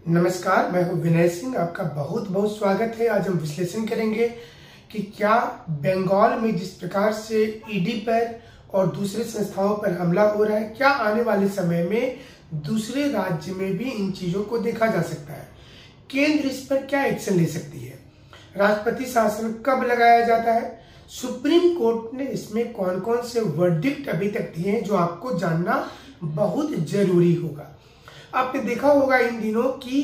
नमस्कार, मैं हूं विनय सिंह। आपका बहुत बहुत स्वागत है। आज हम विश्लेषण करेंगे कि क्या बंगाल में जिस प्रकार से ईडी पर और दूसरे संस्थाओं पर हमला हो रहा है, क्या आने वाले समय में दूसरे राज्य में भी इन चीजों को देखा जा सकता है। केंद्र इस पर क्या एक्शन ले सकती है, राष्ट्रपति शासन कब लगाया जाता है, सुप्रीम कोर्ट ने इसमें कौन कौन से वर्डिक्ट अभी तक दिए हैं जो आपको जानना बहुत जरूरी होगा। आपने देखा होगा इन दिनों कि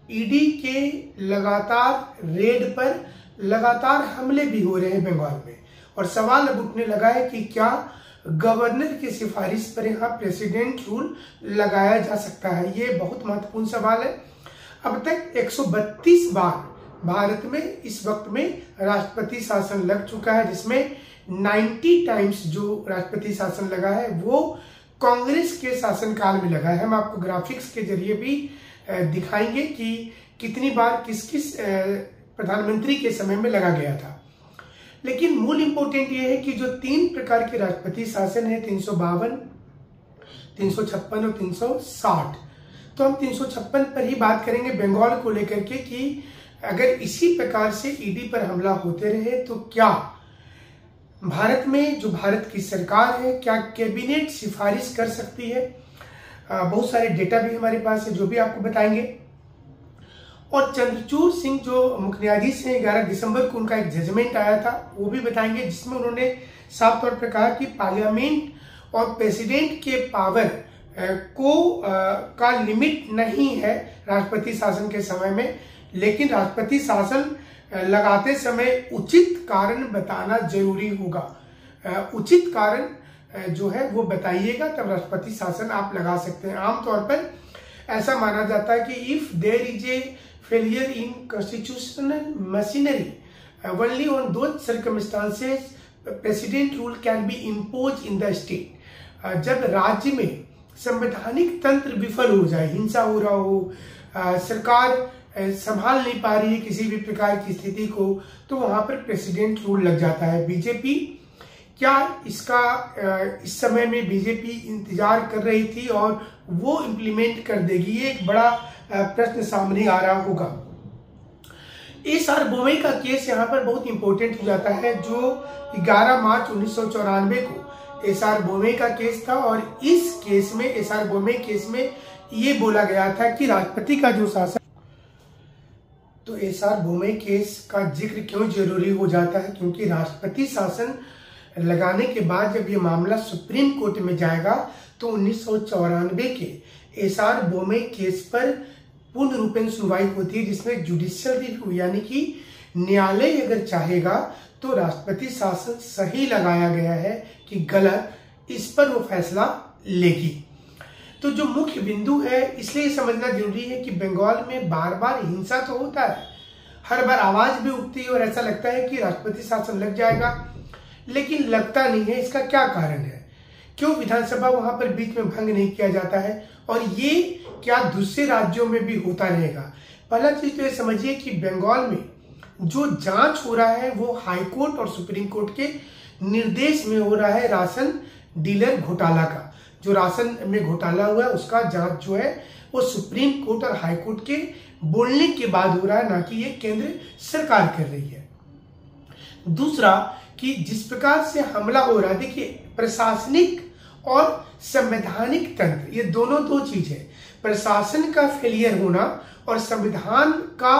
ईडी के लगातार रेड पर लगातार हमले भी हो रहे हैं बंगाल में, और सवाल अब उठने लगा है कि क्या गवर्नर की सिफारिश पर यहाँ प्रेसिडेंट रूल लगाया जा सकता है। ये बहुत महत्वपूर्ण सवाल है। अब तक 132 बार भारत में इस वक्त में राष्ट्रपति शासन लग चुका है, जिसमें 90 टाइम्स जो राष्ट्रपति शासन लगा है वो कांग्रेस के शासनकाल में लगा है। हम आपको ग्राफिक्स के जरिए भी दिखाएंगे कि कितनी बार किस किस प्रधानमंत्री के समय में लगा गया था। लेकिन मूल इंपॉर्टेंट ये है कि जो 3 प्रकार के राष्ट्रपति शासन है, 352, 356 और 360, तो हम 356 पर ही बात करेंगे बंगाल को लेकर के कि अगर इसी प्रकार से ईडी पर हमला होते रहे तो क्या भारत में जो भारत की सरकार है, क्या कैबिनेट सिफारिश कर सकती है। बहुत सारे डेटा भी हमारे पास है जो भी आपको बताएंगे। और चंद्रचूड़ सिंह जो मुख्य न्यायाधीश हैं, 11 दिसंबर को उनका एक जजमेंट आया था, वो भी बताएंगे, जिसमें उन्होंने साफ तौर पर कहा कि पार्लियामेंट और प्रेसिडेंट के पावर का लिमिट नहीं है राष्ट्रपति शासन के समय में, लेकिन राष्ट्रपति शासन लगाते समय उचित कारण बताना जरूरी होगा। उचित कारण जो है वो बताइएगा, तब राष्ट्रपति शासन आप लगा सकते हैं। आमतौर पर ऐसा माना जाता है कि if there is a failure in constitutional machinery only on those circumstances president rule can be impose in the state. जब राज्य में संवैधानिक तंत्र विफल हो जाए, हिंसा हो रहा हो, सरकार संभाल नहीं पा रही है किसी भी प्रकार की स्थिति को, तो वहां पर प्रेसिडेंट रूल लग जाता है। बीजेपी क्या इसका इस समय में बीजेपी इंतजार कर रही थी और वो इम्प्लीमेंट कर देगी, ये एक बड़ा प्रश्न सामने आ रहा होगा। एसआर बोमई का केस यहाँ पर बहुत इंपॉर्टेंट हो जाता है, जो 11 मार्च 1994 को एसआर बोमई का केस था। और इस केस में, एसआर बोमई केस में ये बोला गया था कि राष्ट्रपति का जो शासन, तो एसआर बोमई केस का जिक्र क्यों जरूरी हो जाता है, क्योंकि राष्ट्रपति शासन लगाने के बाद जब ये मामला सुप्रीम कोर्ट में जाएगा तो 1994 के एसआर बोमई केस पर पूर्ण रूपेण सुनवाई होती है, जिसमें जुडिशियल रिव्यू यानी कि न्यायालय अगर चाहेगा तो राष्ट्रपति शासन सही लगाया गया है कि गलत, इस पर वो फैसला लेगी। तो जो मुख्य बिंदु है, इसलिए समझना जरूरी है कि बंगाल में बार बार हिंसा तो होता है, हर बार आवाज भी उठती है और ऐसा लगता है कि राष्ट्रपति शासन लग जाएगा, लेकिन लगता नहीं है। इसका क्या कारण है, क्यों विधानसभा वहां पर बीच में भंग नहीं किया जाता है, और ये क्या दूसरे राज्यों में भी होता रहेगा। पहला चीज तो ये समझिए कि बंगाल में जो जांच हो रहा है वो हाईकोर्ट और सुप्रीम कोर्ट के निर्देश में हो रहा है। राशन डीलर घोटाला का, जो राशन में घोटाला हुआ है उसका जांच जो है वो सुप्रीम कोर्ट और हाई कोर्ट के बोलने के बाद हो रहा है, ना कि ये केंद्र सरकार कर रही है। दूसरा कि जिस प्रकार से हमला हो रहा है, देखिए प्रशासनिक और संवैधानिक तंत्र, ये दोनों दो चीज है। प्रशासन का फेलियर होना और संविधान का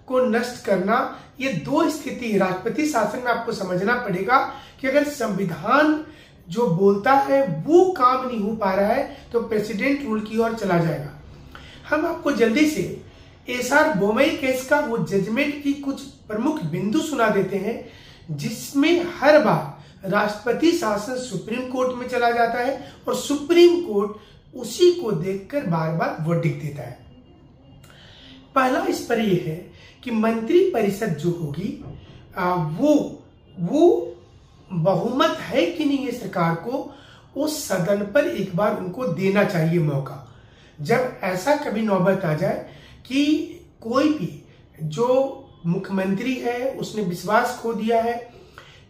को नष्ट करना, ये दो स्थिति है। राष्ट्रपति शासन में आपको समझना पड़ेगा कि अगर संविधान जो बोलता है वो काम नहीं हो पा रहा है तो प्रेसिडेंट रूल की ओर चला जाएगा। हम आपको जल्दी से एसआर बोमई केस का वो जजमेंट की कुछ प्रमुख बिंदु सुना देते हैं, जिसमें हर बार राष्ट्रपति शासन सुप्रीम कोर्ट में चला जाता है और सुप्रीम कोर्ट उसी को देखकर बार बार वर्डिक्ट देता है। पहला इस पर यह है कि मंत्री परिषद जो होगी वो बहुमत है कि नहीं है सरकार को, उस सदन पर एक बार उनको देना चाहिए मौका। जब ऐसा कभी नौबत आ जाए कि कोई भी जो मुख्यमंत्री है उसने विश्वास खो दिया है,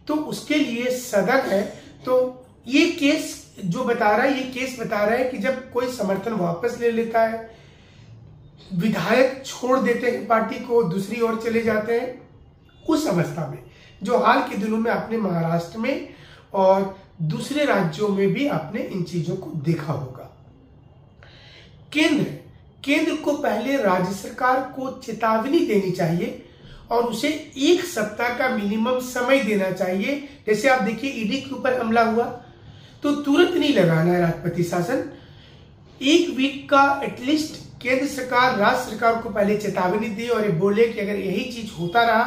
तो उसके लिए सदन है, तो ये केस जो बता रहा है, ये केस बता रहा है कि जब कोई समर्थन वापस ले लेता है विधायक छोड़ देते हैं पार्टी को, दूसरी ओर चले जाते हैं, उस अवस्था में जो हाल के दिनों में आपने महाराष्ट्र में और दूसरे राज्यों में भी आपने इन चीजों को देखा होगा। केंद्र को पहले राज्य सरकार को चेतावनी देनी चाहिए और उसे 1 सप्ताह का मिनिमम समय देना चाहिए। जैसे आप देखिए ईडी के ऊपर हमला हुआ तो तुरंत नहीं लगाना है राष्ट्रपति शासन, 1 वीक का एटलीस्ट केंद्र सरकार राज्य सरकार को पहले चेतावनी दे और ये बोले कि अगर यही चीज होता रहा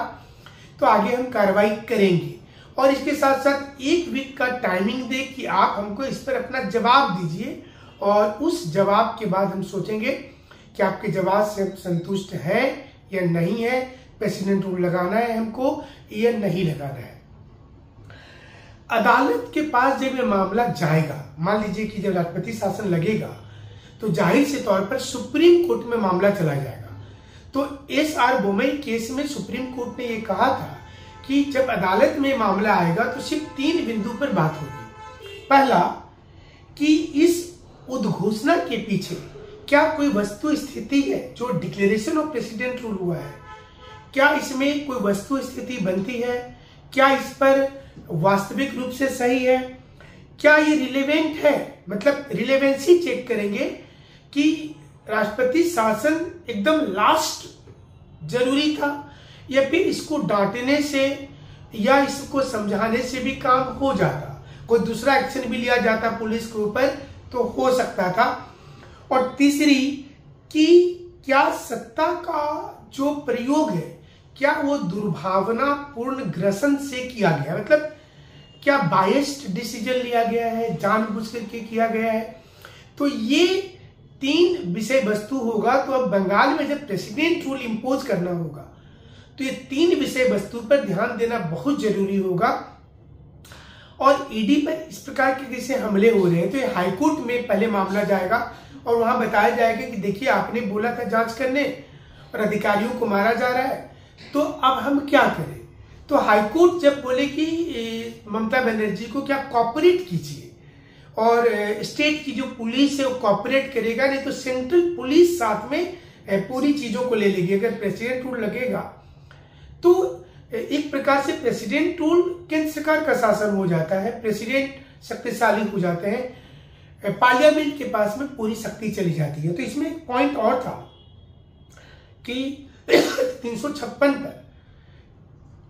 तो आगे हम कार्रवाई करेंगे, और इसके साथ साथ 1 वीक का टाइमिंग दे कि आप हमको इस पर अपना जवाब दीजिए और उस जवाब के बाद हम सोचेंगे कि आपके जवाब से संतुष्ट है या नहीं है, प्रेसिडेंट रूल लगाना है हमको या नहीं लगाना है। अदालत के पास जब यह मामला जाएगा, मान लीजिए कि जब राष्ट्रपति शासन लगेगा तो जाहिर से तौर पर सुप्रीम कोर्ट में मामला चला जाएगा। तो एस.आर. बोमई केस में सुप्रीम कोर्ट ने यह कहा था कि जब अदालत में मामला आएगा तो सिर्फ 3 बिंदु पर बात होगी। पहला कि इस उद्घोषणा के पीछे क्या कोई वस्तु स्थिति है, जो डिक्लेरेशन ऑफ प्रेसिडेंट रूल हुआ है, क्या इसमें कोई वस्तु स्थिति बनती है, क्या इस पर वास्तविक रूप से सही है, क्या ये रिलेवेंट है, मतलब रिलेवेंसी चेक करेंगे कि राष्ट्रपति शासन एकदम लास्ट जरूरी था या फिर इसको डांटने से या इसको समझाने से भी काम हो जाता, कोई दूसरा एक्शन भी लिया जाता पुलिस के ऊपर तो हो सकता था। और तीसरी कि क्या सत्ता का जो प्रयोग है क्या वो दुर्भावनापूर्ण ग्रसन से किया गया, मतलब क्या बायस्ड डिसीजन लिया गया है, जानबूझ करके किया गया है। तो ये 3 विषय वस्तु होगा। तो अब बंगाल में जब प्रेसिडेंट रूल इम्पोज करना होगा तो ये 3 विषय वस्तु पर ध्यान देना बहुत जरूरी होगा। और ईडी पर इस प्रकार के जैसे हमले हो रहे हैं तो ये हाईकोर्ट में पहले मामला जाएगा और वहां बताया जाएगा कि देखिए आपने बोला था जांच करने और अधिकारियों को मारा जा रहा है, तो अब हम क्या करें। तो हाईकोर्ट जब बोले कि ममता बनर्जी को क्या कॉपरेट कीजिए और स्टेट की जो पुलिस है वो कॉपरेट करेगा, नहीं तो सेंट्रल पुलिस साथ में पूरी चीजों को ले लेगी। अगर प्रेसिडेंट रूल लगेगा तो एक प्रकार से प्रेसिडेंट रूल केंद्र सरकार का शासन हो जाता है, प्रेसिडेंट शक्तिशाली हो जाते हैं, पार्लियामेंट के पास में पूरी शक्ति चली जाती है। तो इसमें एक पॉइंट और था कि 356 पर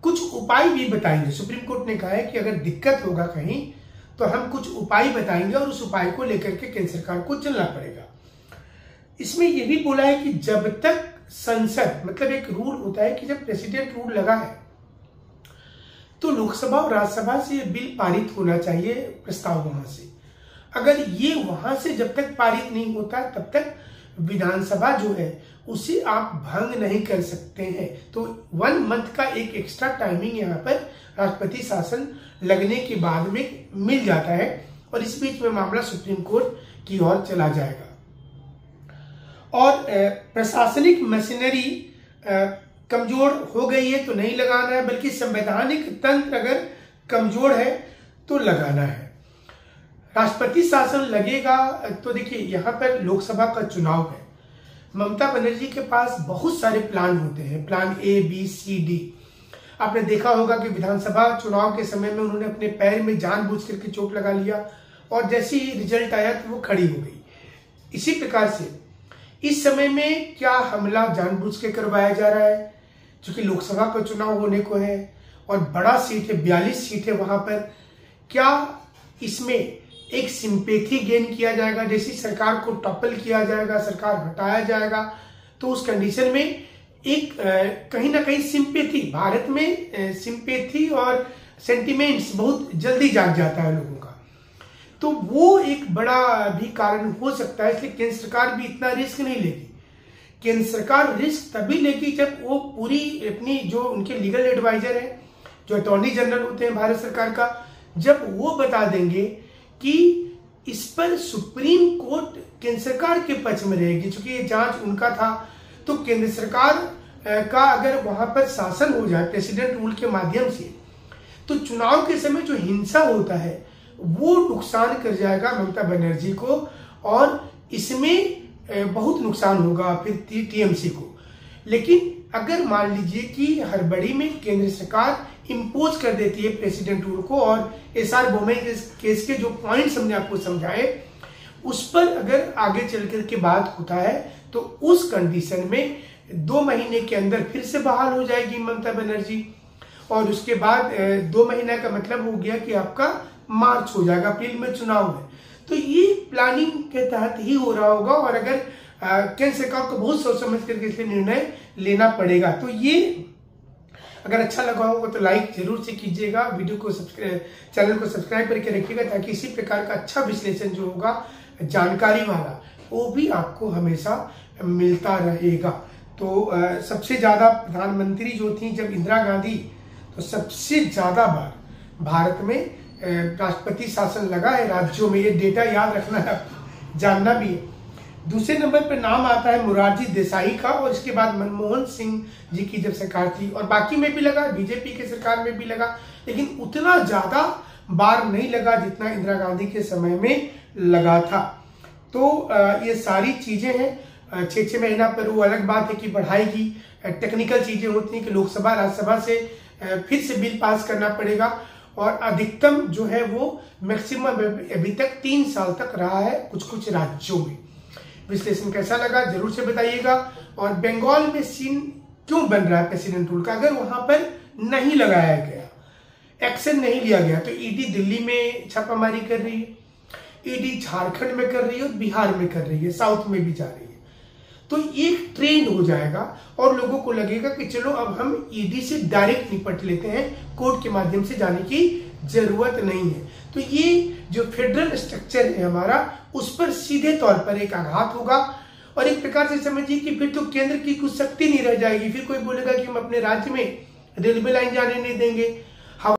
कुछ उपाय भी बताएंगे। सुप्रीम कोर्ट ने कहा है कि अगर दिक्कत होगा कहीं तो हम कुछ उपाय बताएंगे और उस उपाय को लेकर के केंद्र सरकार को चलना पड़ेगा। इसमें यह भी बोला है कि जब तक संसद, मतलब एक रूल होता है कि जब प्रेसिडेंट रूल लगा है तो लोकसभा और राज्यसभा से बिल पारित होना चाहिए, प्रस्ताव वहां से। अगर ये वहां से जब तक पारित नहीं होता तब तक विधानसभा जो है उसे आप भंग नहीं कर सकते हैं। तो 1 मंथ का एक एक्स्ट्रा टाइमिंग यहाँ पर राष्ट्रपति शासन लगने के बाद में मिल जाता है और इस बीच में मामला सुप्रीम कोर्ट की ओर चला जाएगा। और प्रशासनिक मशीनरी कमजोर हो गई है तो नहीं लगाना है, बल्कि संवैधानिक तंत्र अगर कमजोर है तो लगाना है। राष्ट्रपति शासन लगेगा तो देखिए यहाँ पर लोकसभा का चुनाव है, ममता बनर्जी के पास बहुत सारे प्लान होते हैं, plan A, B, C, D। आपने देखा होगा कि विधानसभा चुनाव के समय में उन्होंने अपने पैर में जानबूझ करके चोट लगा लिया और जैसे ही रिजल्ट आया तो वो खड़ी हो गई। इसी प्रकार से इस समय में क्या हमला जानबूझ के करवाया जा रहा है, क्योंकि लोकसभा का चुनाव होने को है और बड़ा सीट है, 42 सीट है वहां पर। क्या इसमें एक सिंपैथी गेन किया जाएगा, जैसी सरकार को टॉपल किया जाएगा, सरकार हटाया जाएगा, तो उस कंडीशन में एक कहीं ना कहीं सिंपैथी, भारत में सिंपैथी और सेंटिमेंट्स बहुत जल्दी जाग जाता है लोगों का, तो वो एक बड़ा भी कारण हो सकता है। इसलिए केंद्र सरकार भी इतना रिस्क नहीं लेगी। केंद्र सरकार रिस्क तभी लेगी जब वो पूरी अपनी जो उनके लीगल एडवाइजर है, जो अटॉर्नी जनरल होते हैं भारत सरकार का, जब वो बता देंगे कि इस पर सुप्रीम कोर्ट केंद्र सरकार के पक्ष में रहेगी, क्योंकि ये जांच उनका था। तो केंद्र सरकार का अगर वहां पर शासन हो जाए प्रेसिडेंट रूल के माध्यम से, तो चुनाव के समय जो हिंसा होता है वो नुकसान कर जाएगा ममता बनर्जी को, और इसमें बहुत नुकसान होगा फिर टीएमसी को। लेकिन अगर मान लीजिए कि हड़बड़ी में केंद्र सरकार इम्पोज कर देती है प्रेसिडेंट रूल को और एसआर बोमई केस के जो पॉइंट्स हमने आपको समझाए उस पर अगर आगे चल कर के बात होता है तो उस कंडीशन में 2 महीने के अंदर फिर से बहाल हो जाएगी ममता बनर्जी। और उसके बाद 2 महीने का मतलब हो गया कि आपका मार्च हो जाएगा, अप्रैल में चुनाव है। तो ये प्लानिंग के तहत ही हो रहा होगा और अगर केंद्र सरकार को बहुत सोच समझ करके इसलिए निर्णय लेना पड़ेगा। तो ये अगर अच्छा लगा होगा तो लाइक जरूर से कीजिएगा, वीडियो को चैनल को सब्सक्राइब करके रखिएगा ताकि इसी प्रकार का अच्छा विश्लेषण जो होगा जानकारी वाला वो भी आपको हमेशा मिलता रहेगा। तो सबसे ज्यादा प्रधानमंत्री जो थी जब इंदिरा गांधी, तो सबसे ज्यादा बार भारत में राष्ट्रपति शासन लगा है राज्यों में, ये डेटा याद रखना है, जानना भी है। दूसरे नंबर पर नाम आता है मोरारजी देसाई का और इसके बाद मनमोहन सिंह जी की जब सरकार थी और बाकी में भी लगा, बीजेपी के सरकार में भी लगा, लेकिन उतना ज्यादा बार नहीं लगा जितना इंदिरा गांधी के समय में लगा था। तो ये सारी चीजें हैं 6-6 महीना पर, वो अलग बात है कि बढ़ाएगी, टेक्निकल चीजें होती हैं कि लोकसभा राज्यसभा से फिर से बिल पास करना पड़ेगा और अधिकतम जो है वो मैक्सिमम अभी तक 3 साल तक रहा है कुछ राज्यों में। विश्लेषण कैसा लगा जरूर से बताइएगा। और बंगाल में सीन क्यों बन रहा है प्रेसिडेंट रूल का, अगर वहां पर नहीं लगाया गया, एक्शन नहीं लिया गया, तो ईडी दिल्ली में छापामारी कर रही है, ईडी झारखंड में कर रही है और बिहार में कर रही है, साउथ में भी जा रही है। तो एक ट्रेंड हो जाएगा और लोगों को लगेगा कि चलो अब हम ईडी से डायरेक्ट निपट लेते हैं, कोर्ट के माध्यम से जाने की जरूरत नहीं है। तो ये जो फेडरल स्ट्रक्चर है हमारा, उस पर सीधे तौर पर एक आघात होगा और एक प्रकार से समझिए कि फिर तो केंद्र की कुछ शक्ति नहीं रह जाएगी। फिर कोई बोलेगा कि हम अपने राज्य में रेलवे लाइन जाने नहीं देंगे,